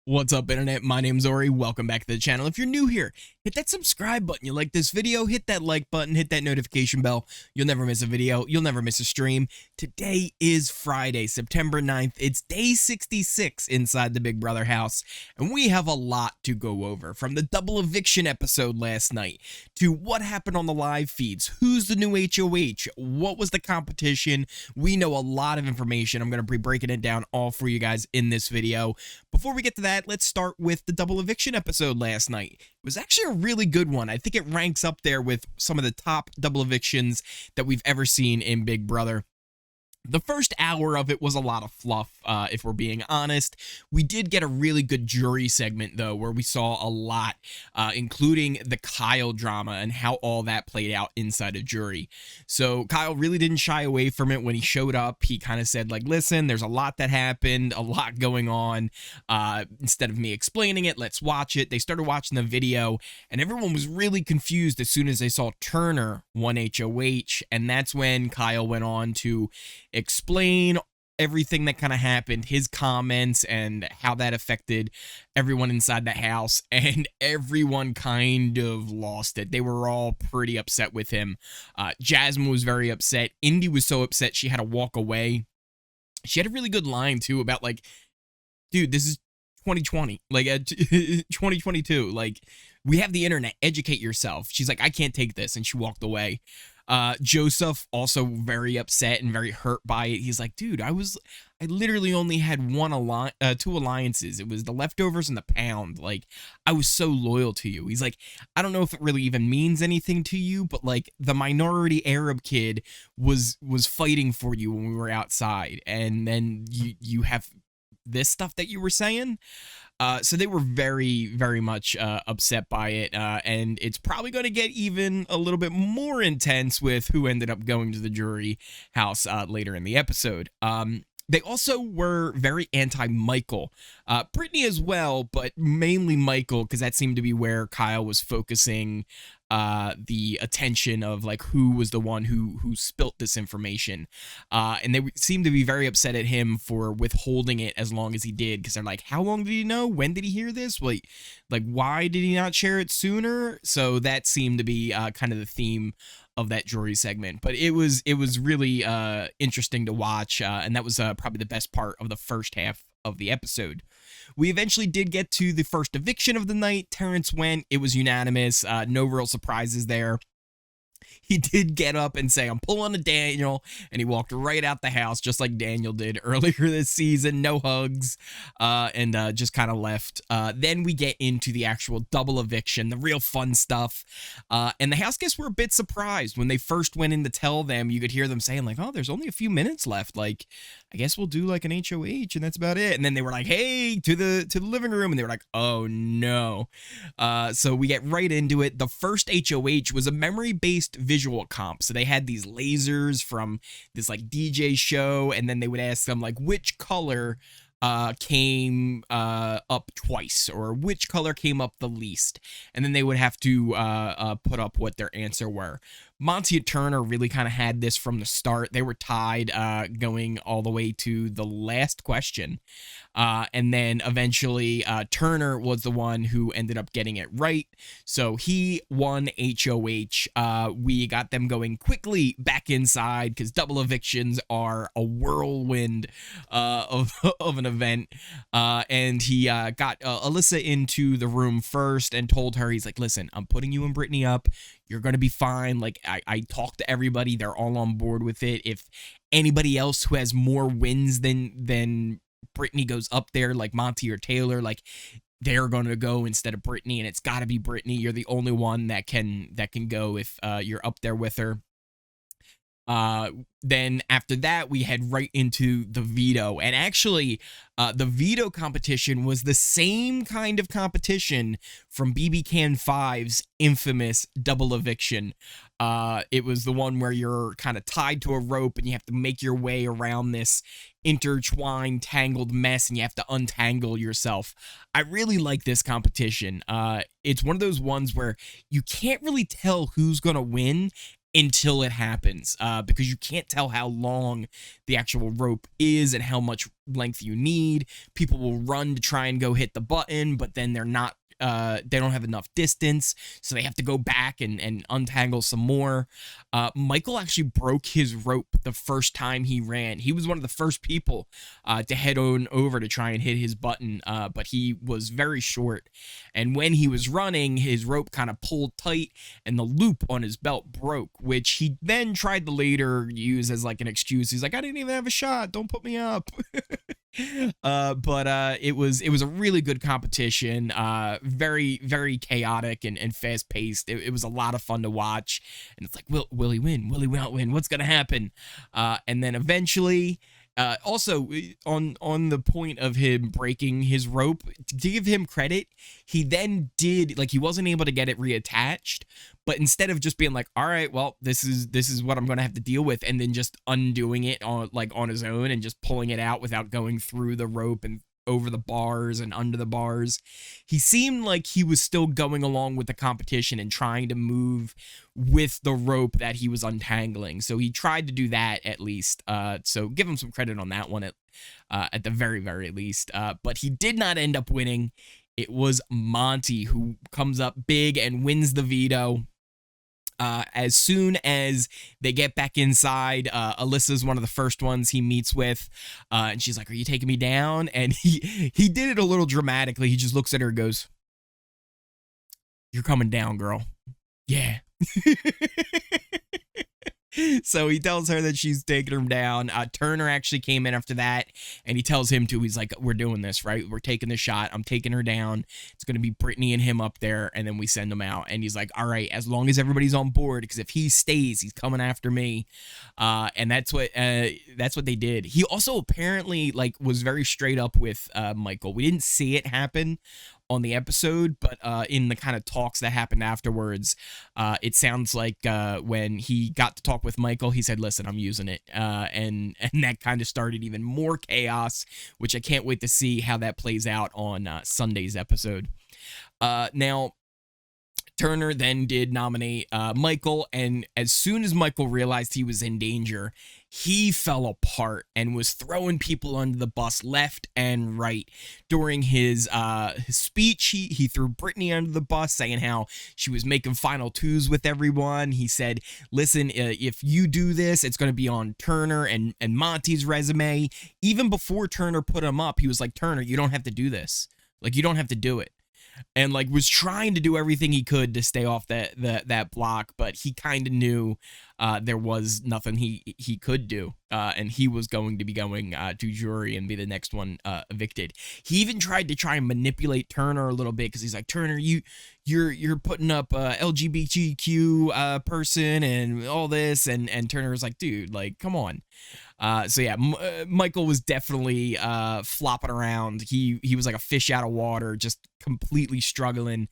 What's up, internet? My name's Ori. Welcome back to the channel. If you're new here, hit that subscribe button. You like this video, hit that like button, hit that notification bell. You'll never miss a video. You'll never miss a stream. Today is Friday, September 9th. It's day 66 inside the Big Brother house, and we have a lot to go over. From the double eviction episode last night, to what happened on the live feeds, who's the new HoH, what was the competition. We know a lot of information. I'm going to be breaking it down all for you guys in this video. Before we get to that, let's start with the double eviction episode last night. It was actually a really good one. I think it ranks up there with some of the top double evictions that we've ever seen in Big Brother. The first hour of it was a lot of fluff, if we're being honest. We did get a really good jury segment, though, where we saw a lot, including the Kyle drama and how all that played out inside a jury. So Kyle really didn't shy away from it when he showed up. He kind of said, like, listen, there's a lot that happened, a lot going on. Instead of me explaining it, let's watch it. They started watching the video, and everyone was really confused as soon as they saw Turner won HoH, and that's when Kyle went on to explain everything that kind of happened, his comments, and how that affected everyone inside the house, and everyone kind of lost it. They were all pretty upset with him. Jasmine was very upset. Indy was so upset she had to walk away. She had a really good line, too, about, like, dude, this is 2020, like, 2022, like, we have the internet, educate yourself. She's like, I can't take this, and she walked away. Joseph also very upset and very hurt by it. He's like, dude, I literally only had two alliances. It was the leftovers and the pound. Like, I was so loyal to you. He's like, I don't know if it really even means anything to you, but like the minority Arab kid was fighting for you when we were outside, and then you have this stuff that you were saying. So they were very, very much upset by it, and it's probably going to get even a little bit more intense with who ended up going to the jury house later in the episode. They also were very anti-Michael. Brittany as well, but mainly Michael, because that seemed to be where Kyle was focusing the attention of, like, who was the one who spilt this information. And they seemed to be very upset at him for withholding it as long as he did, because they're like, how long did he know? When did he hear this? Like why did he not share it sooner? So that seemed to be kind of the theme of that jury segment. But it was really interesting to watch, and that was probably the best part of the first half of the episode. We eventually did get to the first eviction of the night. Terrance went. It was unanimous. No real surprises there. He did get up and say, I'm pulling a Daniel, and he walked right out the house just like Daniel did earlier this season. No hugs, and just kind of left. Then we get into the actual double eviction, the real fun stuff, and the house guests were a bit surprised when they first went in to tell them. You could hear them saying, like, oh, there's only a few minutes left, like, I guess we'll do like an HoH, and that's about it. And then they were like, hey, to the living room, and they were like, oh no. So we get right into it. The first HoH was a memory-based visual comp. So they had these lasers from this like DJ show, and then they would ask them, like, which color came up twice, or which color came up the least, and then they would have to put up what their answer were. Monte Turner really kind of had this from the start. They were tied going all the way to the last question, and then eventually Turner was the one who ended up getting it right, so he won HoH. We got them going quickly back inside, because double evictions are a whirlwind of an event, and he got Alyssa into the room first and told her, he's like, listen, I'm putting you and Brittany up. You're going to be fine. Like, I talked to everybody. They're all on board with it. If anybody else who has more wins than Brittany goes up there, like Monte or Taylor, like, they're going to go instead of Brittany, and it's got to be Brittany. You're the only one that can go if you're up there with her. Then after that, we head right into the veto, and actually the veto competition was the same kind of competition from BB Can 5's infamous double eviction. It was the one where you're kind of tied to a rope and you have to make your way around this intertwined, tangled mess, and you have to untangle yourself. I really like this competition. It's one of those ones where you can't really tell who's gonna win, until it happens, because you can't tell how long the actual rope is and how much length you need. People will run to try and go hit the button, but then they're not, they don't have enough distance, so they have to go back and untangle some more. Michael actually broke his rope the first time he ran. He was one of the first people to head on over to try and hit his button, but he was very short. And when he was running, his rope kind of pulled tight and the loop on his belt broke, which he then tried to later use as like an excuse. He's like, I didn't even have a shot. Don't put me up. But it was a really good competition, very, very chaotic and fast paced. It was a lot of fun to watch, and it's like, will he win? Will he not win? What's gonna happen? And then eventually, also on the point of him breaking his rope, to give him credit, he then did, like, he wasn't able to get it reattached, but instead of just being like, all right, well, this is what I'm gonna have to deal with, and then just undoing it on his own and just pulling it out without going through the rope and over the bars and under the bars, he seemed like he was still going along with the competition and trying to move with the rope that he was untangling. So he tried to do that at least. So give him some credit on that one at the very, very least. But he did not end up winning. It was Monte who comes up big and wins the veto. As soon as they get back inside, Alyssa's one of the first ones he meets with, and she's like, are you taking me down? And he did it a little dramatically. He just looks at her and goes, you're coming down, girl. Yeah. So he tells her that she's taking him down. Turner actually came in after that, and he tells him to, he's like, we're doing this, right? We're taking the shot. I'm taking her down. It's going to be Brittany and him up there, and then we send him out. And he's like, all right, as long as everybody's on board, because if he stays, he's coming after me. And that's what they did. He also apparently, like, was very straight up with Michael. We didn't see it happen on the episode, but in the kind of talks that happened afterwards, it sounds like when he got to talk with Michael, he said, listen, I'm using it, and that kind of started even more chaos, which I can't wait to see how that plays out on Sunday's episode. Now, Turner then did nominate Michael, and as soon as Michael realized he was in danger, he fell apart and was throwing people under the bus left and right. During his speech, he threw Brittany under the bus, saying how she was making final twos with everyone. He said, listen, if you do this, it's going to be on Turner and Monte's resume. Even before Turner put him up, he was like, Turner, you don't have to do this. Like, you don't have to do it. And like was trying to do everything he could to stay off that block, but he kind of knew there was nothing he could do, and he was going to be going to jury and be the next one evicted. He even tried to try and manipulate Turner a little bit, because he's like, Turner, you're putting up a LGBTQ person and all this, and Turner was like, dude, like, come on. So yeah, Michael was definitely flopping around. He was like a fish out of water, just completely struggling,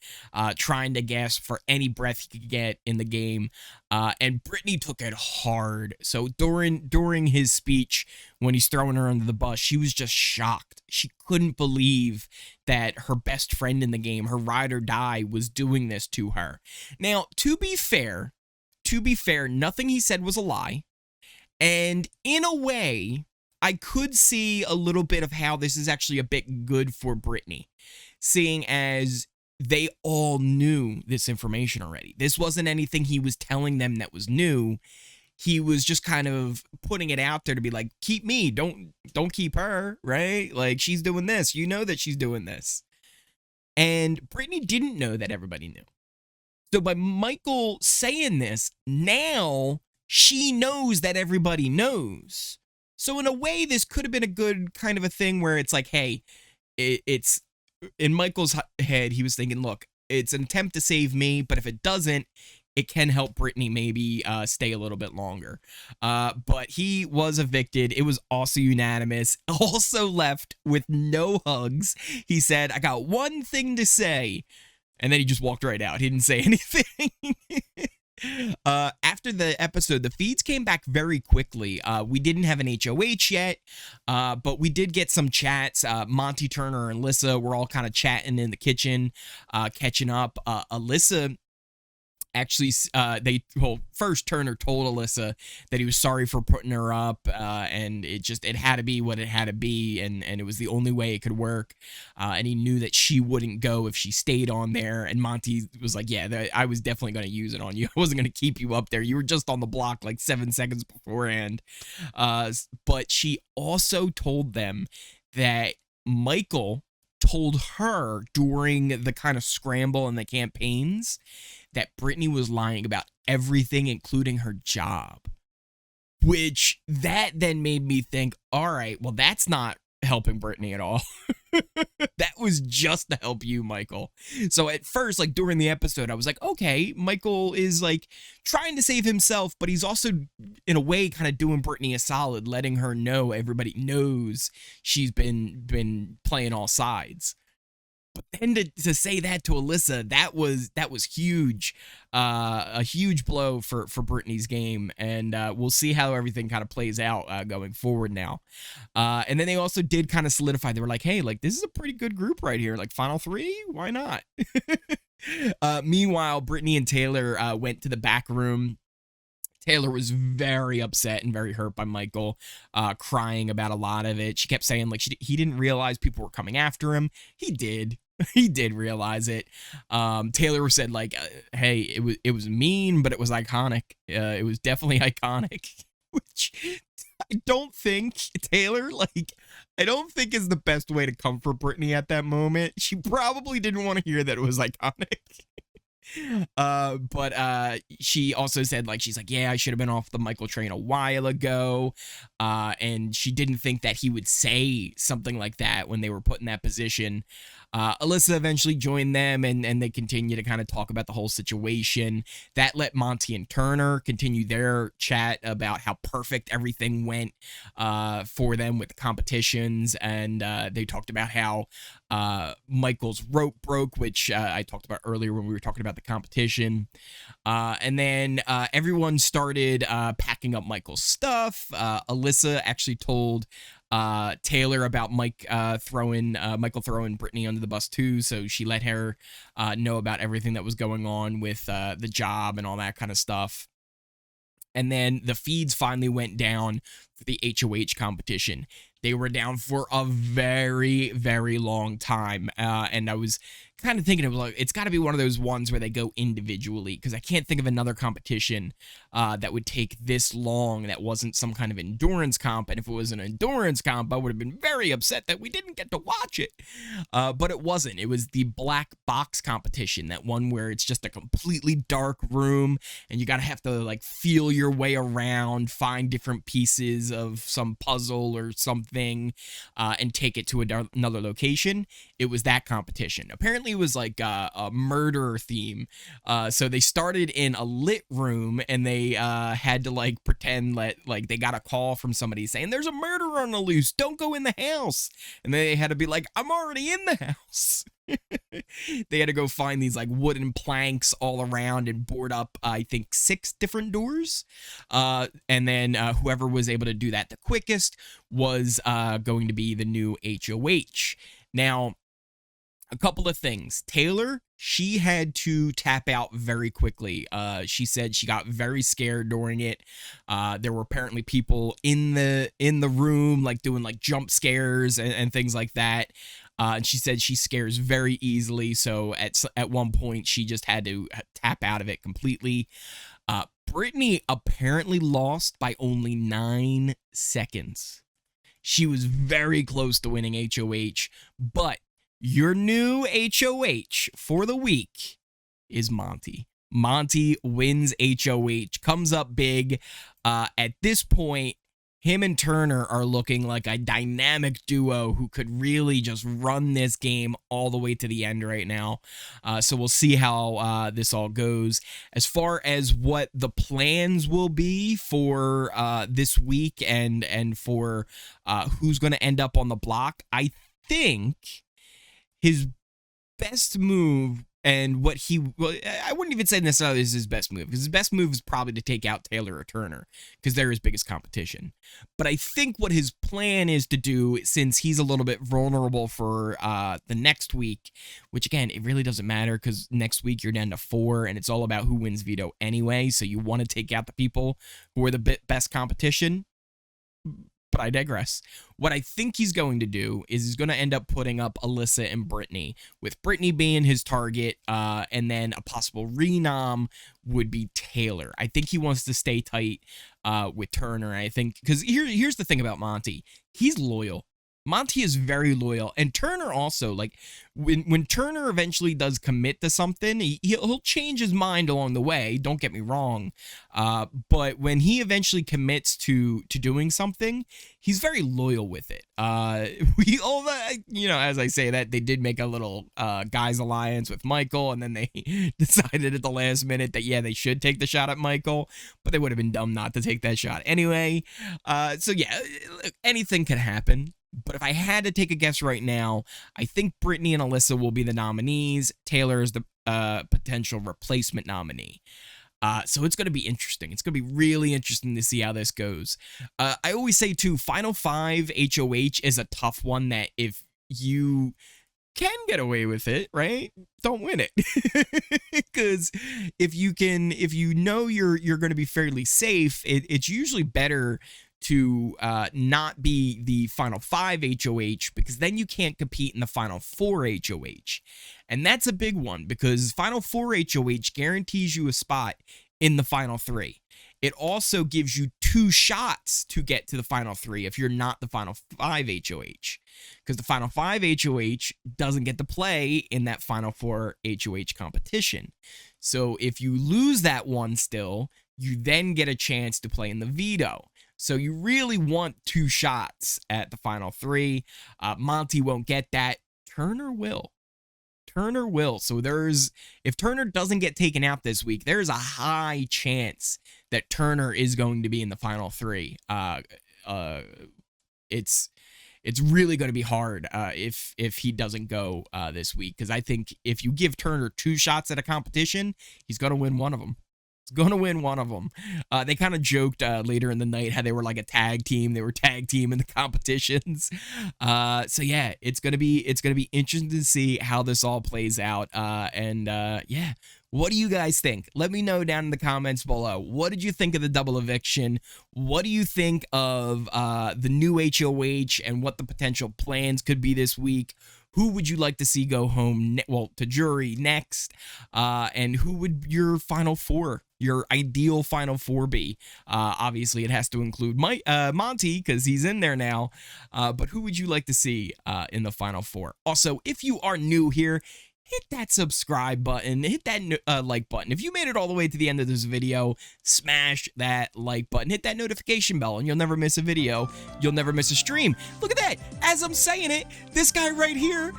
trying to gasp for any breath he could get in the game. And Brittany took it hard. So during his speech, when he's throwing her under the bus, she was just shocked. She couldn't believe that her best friend in the game, her ride or die, was doing this to her. Now, to be fair, nothing he said was a lie. And in a way, I could see a little bit of how this is actually a bit good for Brittany, seeing as they all knew this information already. This wasn't anything he was telling them that was new. He was just kind of putting it out there to be like, keep me, don't keep her, right? Like, she's doing this. You know that she's doing this. And Brittany didn't know that everybody knew. So by Michael saying this, now she knows that everybody knows. So in a way, this could have been a good kind of a thing where it's like, hey, it's in Michael's head, he was thinking, look, it's an attempt to save me, but if it doesn't, it can help Brittany maybe stay a little bit longer. But he was evicted. It was also unanimous. Also left with no hugs. He said, I got one thing to say. And then he just walked right out. He didn't say anything. After the episode, the feeds came back very quickly. We didn't have an HoH yet, but we did get some chats. Monte, Turner, and Alyssa were all kind of chatting in the kitchen, catching up. Alyssa actually first Turner told Alyssa that he was sorry for putting her up, and it had to be what it had to be, and it was the only way it could work, and he knew that she wouldn't go if she stayed on there. And Monte was like, yeah, I was definitely going to use it on you. I wasn't going to keep you up there. You were just on the block like 7 seconds beforehand. But she also told them that Michael told her during the kind of scramble in the campaigns that Brittany was lying about everything, including her job, which that then made me think, all right, well, that's not helping Brittany at all. That was just to help you, Michael. So at first, like during the episode, I was like, okay, Michael is like trying to save himself, but he's also in a way kind of doing Brittany a solid, letting her know everybody knows she's been playing all sides. But then to say that to Alyssa, that was huge, a huge blow for Brittany's game, and we'll see how everything kind of plays out going forward now. And then they also did kind of solidify. They were like, hey, like this is a pretty good group right here. Like final 3, why not? Meanwhile, Brittany and Taylor went to the back room. Taylor was very upset and very hurt by Michael, crying about a lot of it. She kept saying like he didn't realize people were coming after him. He did. He did realize it. Taylor said like, hey, it was mean, but it was iconic. It was definitely iconic, which I don't think Taylor, like, I don't think is the best way to comfort Brittany at that moment. She probably didn't want to hear that it was iconic. But she also said like, she's like, yeah, I should have been off the Michael train a while ago. And she didn't think that he would say something like that when they were put in that position. Alyssa eventually joined them, and they continue to kind of talk about the whole situation. That let Monte and Turner continue their chat about how perfect everything went for them with the competitions, and they talked about how Michael's rope broke, which I talked about earlier when we were talking about the competition. And then everyone started packing up Michael's stuff. Alyssa actually told Taylor about Michael throwing Brittany under the bus too, so she let her know about everything that was going on with the job and all that kind of stuff. And then the feeds finally went down for the HoH competition. They were down for a very, very long time. And I was kind of thinking, it's got to be one of those ones where they go individually, because I can't think of another competition that would take this long that wasn't some kind of endurance comp. And if it was an endurance comp, I would have been very upset that we didn't get to watch it. But it wasn't. It was the black box competition, that one where it's just a completely dark room and you got to have to like feel your way around, find different pieces of some puzzle or something, and take it to another location. It was that competition. Apparently it was like a murder theme. So they started in a lit room, and they had to like pretend that like they got a call from somebody saying there's a murderer on the loose, don't go in the house. And they had to be like, I'm already in the house. They had to go find these like wooden planks all around and board up, I think, 6 different doors. And then whoever was able to do that the quickest was going to be the new HoH. Now, a couple of things. Taylor, she had to tap out very quickly. She said she got very scared during it. There were apparently people in the room like doing like jump scares and things like that. And she said she scares very easily. So at one point she just had to tap out of it completely. Brittany apparently lost by only 9 seconds. She was very close to winning HoH, but your new HoH for the week is Monte. Monte wins HoH, comes up big. At this point, him and Turner are looking like a dynamic duo who could really just run this game all the way to the end right now. So we'll see how this all goes. As far as what the plans will be for this week and for who's going to end up on the block, I think his best move And what well, I wouldn't even say necessarily is his best move, because his best move is probably to take out Taylor or Turner, because they're his biggest competition. But I think what his plan is to do, since he's a little bit vulnerable for the next week, which again, it really doesn't matter, because next week you're down to 4, and it's all about who wins veto anyway, so you want to take out the people who are the best competition. But I digress. What I think he's going to do is he's going to end up putting up Alyssa and Brittany, with Brittany being his target, and then a possible renom would be Taylor. I think he wants to stay tight with Turner. I think, because here's the thing about Monte. He's loyal. Monte is very loyal, and Turner also, like, when Turner eventually does commit to something, he'll change his mind along the way, don't get me wrong, but when he eventually commits to doing something, he's very loyal with it. We all, you know, as I say that, they did make a little guys alliance with Michael, and then they decided at the last minute that, yeah, they should take the shot at Michael, but they would have been dumb not to take that shot anyway. So yeah, anything could happen. But if I had to take a guess right now, I think Brittany and Alyssa will be the nominees. Taylor is the potential replacement nominee. So it's going to be interesting. It's going to be really interesting to see how this goes. I always say, too, Final 5 HoH is a tough one that if you can get away with it, right, don't win it. Because if you know you're going to be fairly safe, it's usually better to not be the Final 5 HoH, because then you can't compete in the Final 4 HoH. And that's a big one, because Final 4 HoH guarantees you a spot in the Final 3. It also gives you 2 shots to get to the Final 3 if you're not the Final 5 HoH, because the Final 5 HoH doesn't get to play in that Final 4 HoH competition. So if you lose that one still, you then get a chance to play in the veto. So you really want 2 shots at the Final 3. Monte won't get that. Turner will. Turner will. So if Turner doesn't get taken out this week, there's a high chance that Turner is going to be in the Final 3. It's really going to be hard if he doesn't go this week, because I think if you give Turner 2 shots at a competition, he's going to win one of them. Going to win one of them. They kind of joked later in the night how they were like a tag team. They were tag team in the competitions. So yeah, it's gonna be interesting to see how this all plays out. Yeah, what do you guys think? Let me know down in the comments below. What did you think of the double eviction? What do you think of the new HoH and what the potential plans could be this week? Who would you like to see go home, to jury next? And who would your Final 4, your ideal Final 4 be? Obviously, it has to include Monte, because he's in there now. But who would you like to see in the Final 4? Also, if you are new here, hit that subscribe button, hit that like button. If you made it all the way to the end of this video, smash that like button, hit that notification bell, and you'll never miss a video. You'll never miss a stream. Look at that. As I'm saying it, this guy right here,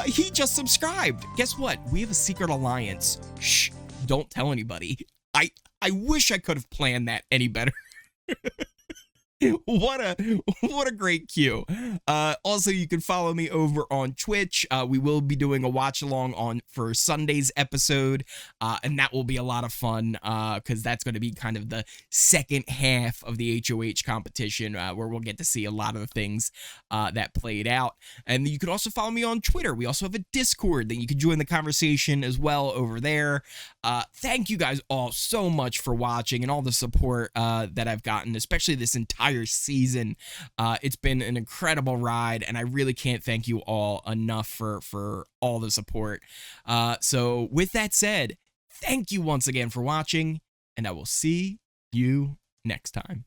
he just subscribed. Guess what? We have a secret alliance. Shh, don't tell anybody. I wish I could have planned that any better. What a great cue. Also, you can follow me over on Twitch. We will be doing a watch along for Sunday's episode, and that will be a lot of fun, because that's going to be kind of the second half of the HoH competition, where we'll get to see a lot of the things that played out. And you can also follow me on Twitter. We also have a Discord that you can join the conversation as well over there. Thank you guys all so much for watching and all the support that I've gotten, especially this entire season. It's been an incredible ride, and I really can't thank you all enough for all the support. So with that said, thank you once again for watching, and I will see you next time.